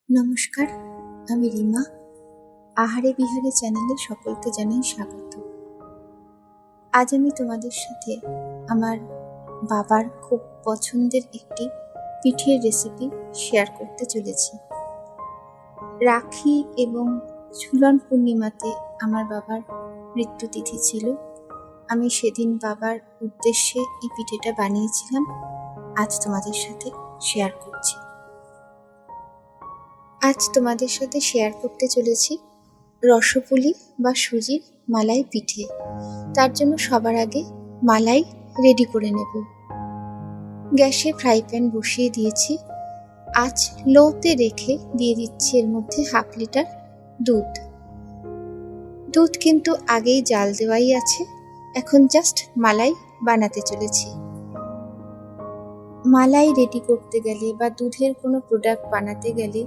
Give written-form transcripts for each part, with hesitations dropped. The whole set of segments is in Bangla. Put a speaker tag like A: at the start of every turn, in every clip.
A: নমস্কার, আমি রিমা। আহারে বিহারে চ্যানেলে সকলকে জানাই স্বাগত। আজ আমি তোমাদের সাথে আমার বাবার খুব পছন্দের একটি পিঠের রেসিপি শেয়ার করতে চলেছি। রাখি এবং ঝুলন পূর্ণিমাতে আমার বাবার মৃত্যুতিথি ছিল। আমি সেদিন বাবার উদ্দেশ্যে এই পিঠেটা বানিয়েছিলাম, আজ তোমাদের সাথে শেয়ার করছি। আজ তোমাদের সাথে শেয়ার করতে চলেছি রসপুলি বা সুজির মালাই পিঠে। তার জন্য সবার আগে মালাই রেডি করে নেব। গ্যাসে ফ্রাই প্যান বসিয়ে দিয়েছি। আঁচ লোতে রেখে দিয়ে দিচ্ছি এর মধ্যে 1/2 লিটার দুধ। দুধ কিন্তু আগেই জাল দেওয়াই আছে, এখন জাস্ট মালাই বানাতে চলেছি। মালাই রেডি করতে গেলে বা দুধের কোনো প্রোডাক্ট বানাতে গেলে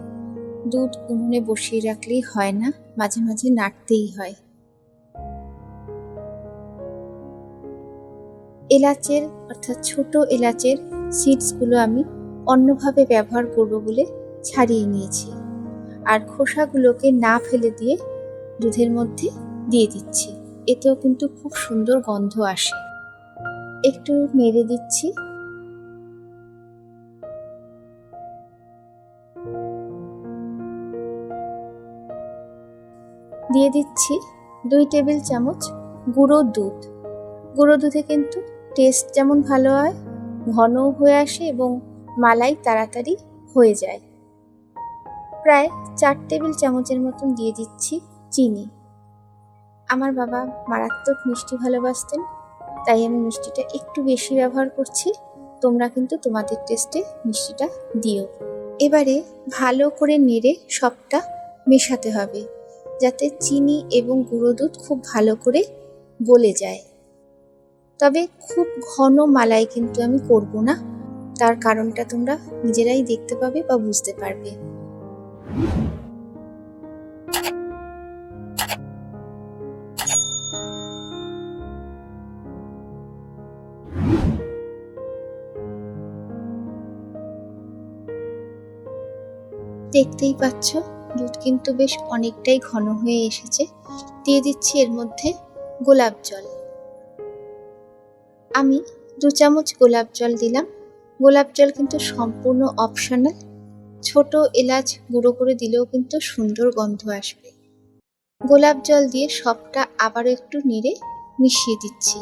A: দুধ উনুনে বসিয়ে রাখলেই হয় না, মাঝে মাঝে নাড়তেই হয়। এলাচের অর্থাৎ ছোট এলাচের সিডসগুলো আমি অন্যভাবে ব্যবহার করব বলে ছাড়িয়ে নিয়েছি, আর খোসাগুলোকে না ফেলে দিয়ে দুধের মধ্যে দিয়ে দিচ্ছি। এতেও কিন্তু খুব সুন্দর গন্ধ আসে। একটু নেড়ে দিচ্ছি। দিয়ে দিচ্ছি 2 টেবিল চামচ গুঁড়ো দুধ। গুঁড়ো দুধে কিন্তু টেস্ট যেমন ভালো হয়, ঘনও হয়ে আসে এবং মালাই তাড়াতাড়ি হয়ে যায়। প্রায় 4 টেবিল চামচের মতন দিয়ে দিচ্ছি চিনি। আমার বাবা মারাত্মক মিষ্টি ভালোবাসতেন, তাই আমি মিষ্টিটা একটু বেশি ব্যবহার করছি। তোমরা কিন্তু তোমাদের টেস্টে মিষ্টিটা দিও। এবারে ভালো করে নেড়ে সবটা মেশাতে হবে, যাতে চিনি এবং গুঁড়ো দুধ খুব ভালো করে গলে যায়। তবে খুব ঘন মালাই কিন্তু আমি করব না, তার কারণটা তোমরা নিজেরাই দেখতে পাবে বা বুঝতে পারবে। দেখতেই পাচ্ছ দুধ কিন্তু বেশ অনেকটাই ঘন হয়ে এসেছে। দিয়ে দিচ্ছি এর মধ্যে গোলাপ জল। আমি 2 চামচ গোলাপ জল দিলাম। গোলাপ জল কিন্তু সম্পূর্ণ অপশনাল। ছোট এলাচ গুঁড়ো করে দিলেও কিন্তু সুন্দর গন্ধ আসবে। গোলাপ জল দিয়ে সবটা আবারও একটু নেড়ে মিশিয়ে দিচ্ছি।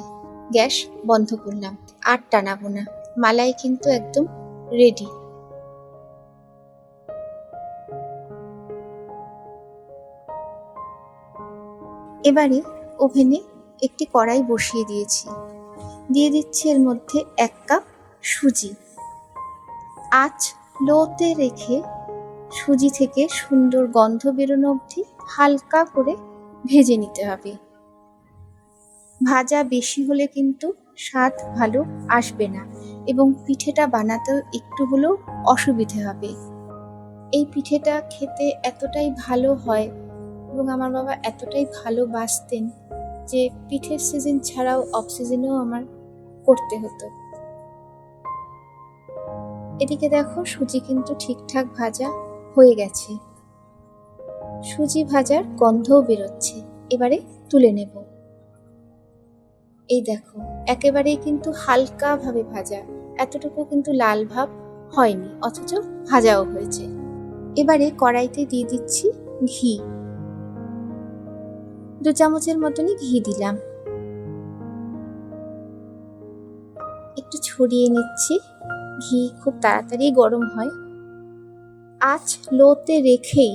A: গ্যাস বন্ধ করলাম, আর টানাবো না। মালাই কিন্তু একদম রেডি। এবারে ওভেনে একটি কড়াই বসিয়ে দিয়েছি। দিয়ে দিচ্ছি এর মধ্যে 1 কাপ সুজি। আঁচ লোতে রেখে সুজি থেকে সুন্দর গন্ধ বেরোনো অবধি হালকা করে ভেজে নিতে হবে। ভাজা বেশি হলে কিন্তু স্বাদ ভালো আসবে না এবং পিঠেটা বানাতেও একটু হলেও অসুবিধে হবে। এই পিঠেটা খেতে এতটাই ভালো হয় এবং আমার বাবা এতটাই ভালোবাসতেন যে পিঠের সিজন ছাড়াও অফ সিজনেও আমার করতে হতো। এদিকে দেখো সুজি কিন্তু ঠিকঠাক ভাজা হয়ে গেছে। সুজি ভাজার গন্ধও বেরোচ্ছে। এবারে তুলে নেব। এই দেখো একেবারেই কিন্তু হালকাভাবে ভাজা, এতটুকু কিন্তু লাল ভাব হয়নি, অথচ ভাজাও হয়েছে। এবারে কড়াইতে দিয়ে দিচ্ছি ঘি। 2 চামচের মতনই ঘি দিলাম। একটু ছড়িয়ে নিচ্ছি। ঘি খুব তাড়াতাড়ি গরম হয়। আঁচ লোতে রেখেই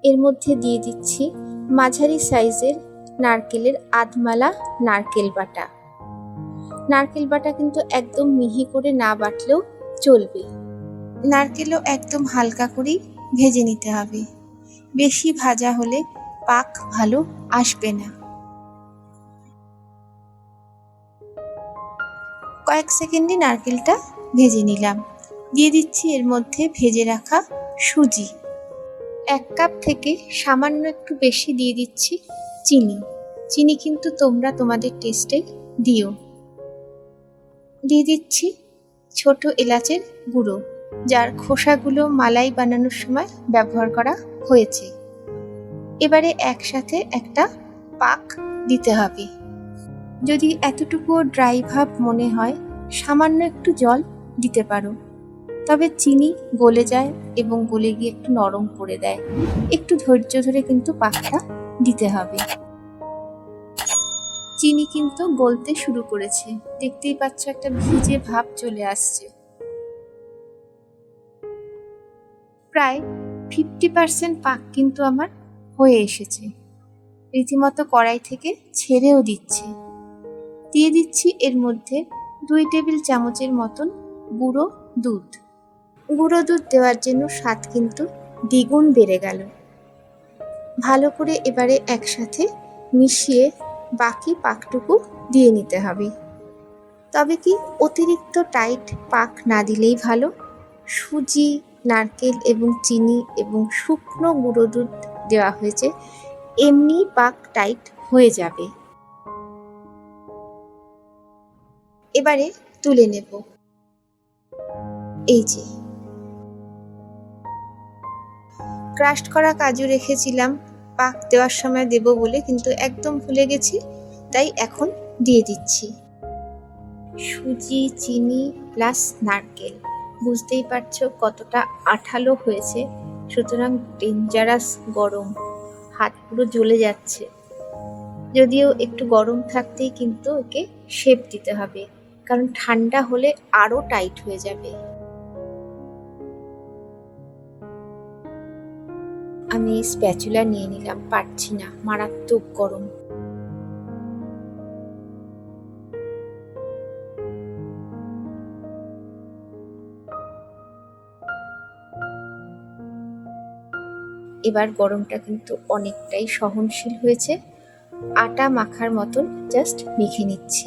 A: এর মধ্যে দিয়ে দিচ্ছি মাঝারি সাইজের নারকেলের আধমালা নারকেল বাটা। নারকেল বাটা কিন্তু একদম মিহি করে না বাটলেও চলবে। নারকেলও একদম হালকা করেই ভেজে নিতে হবে। বেশি ভাজা হলে পাক ভালো আসবে না। কয়েক সেকেন্ডে নারকেলটা ভেজে নিলাম। দিয়ে দিচ্ছি এর মধ্যে ভেজে রাখা সুজি। 1 কাপ থেকে সামান্য একটু বেশি দিয়ে দিচ্ছি চিনি। চিনি কিন্তু তোমরা তোমাদের টেস্টে দিও। দিয়ে দিচ্ছি ছোট এলাচের গুঁড়ো। যার খোসাগুলো মালাই বানানোর সময় ব্যবহার করা হয়েছে। এবারে একসাথে একটা পাক দিতে হবে। যদি এতটুকুও ড্রাই ভাব মনে হয়, সামান্য একটু জল দিতে পারো, তবে চিনি গলে যায় এবং গলে গিয়ে একটু নরম করে দেয়। একটু ধৈর্য ধরে কিন্তু পাকটা দিতে হবে। চিনি কিন্তু গলতে শুরু করেছে, দেখতেই পাচ্ছ একটা ভিজে ভাব চলে আসছে। প্রায় 50% পাক কিন্তু আমার হয়ে এসেছে, রীতিমতো কড়াই থেকে ছেড়েও দিচ্ছে। দিয়ে দিচ্ছি এর মধ্যে 2 টেবিল চামচের মতন গুঁড়ো দুধ। গুঁড়ো দুধ দেওয়ার জন্য স্বাদ কিন্তু দ্বিগুণ বেড়ে গেল। ভালো করে এবারে একসাথে মিশিয়ে বাকি পাকটুকু দিয়ে নিতে হবে। তবে কি অতিরিক্ত টাইট পাক না দিলেই ভালো। সুজি, নারকেল এবং চিনি এবং শুকনো গুঁড়ো দুধ দেওয়া হয়েছে, এমনি পাক টাইট হয়ে যাবে। এবারে তুলে নেব। এই যে ক্রাশড করা কাজু রেখেছিলাম পাক দেওয়ার সময় দেব বলে, কিন্তু একদম ভুলে গেছি, তাই এখন দিয়ে দিচ্ছি। সুজি, চিনি প্লাস নারকেল, বুঝতেই পারছো কতটা আঠালো হয়েছে। সুতরাং ডেঞ্জারাস গরম, হাত পুরো জ্বলে যাচ্ছে। যদিও একটু গরম থাকতেই কিন্তু ওকে শেপ দিতে হবে, কারণ ঠান্ডা হলে আরো টাইট হয়ে যাবে। আমি স্প্যাচুলা নিয়ে নিলাম, পারছি না, মারাত্মক গরম। এবার গরমটা কিন্তু অনেকটাই সহনশীল হয়েছে। আটা মাখার মতন জাস্ট মেখে নিচ্ছি।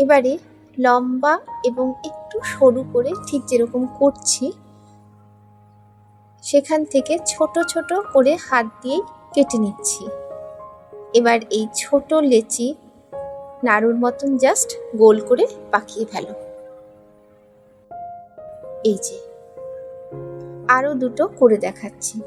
A: এবারে লম্বা এবং একটু সরু করে, ঠিক যেরকম করছি সেখান থেকে ছোট ছোট করে হাত দিয়ে কেটে নিচ্ছি। এবার এই ছোট লেচি নাড়ুর মতন জাস্ট গোল করে পাকিয়ে ফেলো। এই যে আরো দুটো করে দেখাচ্ছি।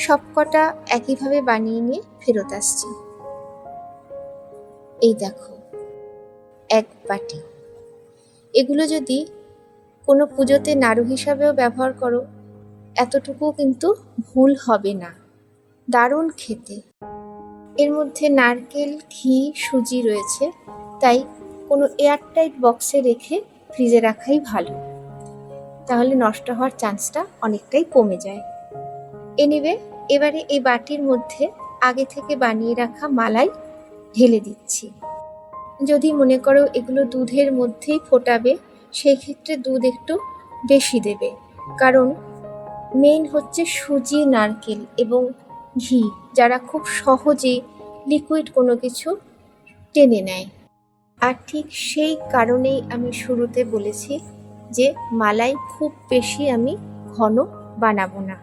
A: সবকটা একইভাবে বানিয়ে নিয়ে ফেরত আসছি। এই দেখো, এক বাটি। এগুলো যদি কোনো পুজোতে নাড়ু হিসাবেও ব্যবহার করো, এতটুকু কিন্তু ভুল হবে না। দারুণ খেতে। এর মধ্যে নারকেল, ঘি, সুজি রয়েছে, তাই কোনো এয়ারটাইট বক্সে রেখে ফ্রিজে রাখাই ভালো, তাহলে নষ্ট হওয়ার চান্সটা অনেকটাই কমে যায়। এবারে এই বাটির মধ্যে আগে থেকে বানিয়ে রাখা মালাই ঢেলে দিচ্ছি। যদি মনে করো এগুলো দুধের মধ্যেই ফোটাবে, সেই ক্ষেত্রে দুধ একটু বেশি দেবে, কারণ মেইন হচ্ছে সুজি, নারকেল এবং ঘি, যারা খুব সহজেই লিকুইড কোনো কিছু টেনে নেয়। আর ঠিক সেই কারণেই আমি শুরুতে বলেছি যে মালাই খুব বেশি আমি ঘন বানাবো না।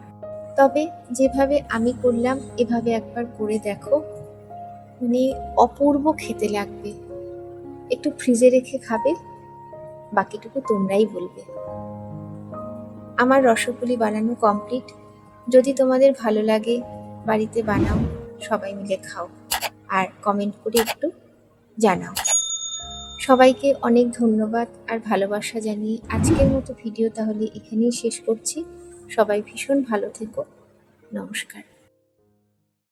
A: তবে যেভাবে আমি করলাম এভাবে একবার করে দেখো, মানে অপূর্ব খেতে লাগবে। একটু ফ্রিজে রেখে খাবে, বাকিটুকু তোমরাই বলবে। আমার রসপুলি বানানো কমপ্লিট। যদি তোমাদের ভালো লাগে বাড়িতে বানাও, সবাই মিলে খাও, আর কমেন্ট করে একটু জানাও। সবাইকে অনেক ধন্যবাদ আর ভালোবাসা জানিয়ে আজকের মতো ভিডিও তাহলে এখানেই শেষ করছি। সবাই ভীষণ ভালো থেকো। নমস্কার।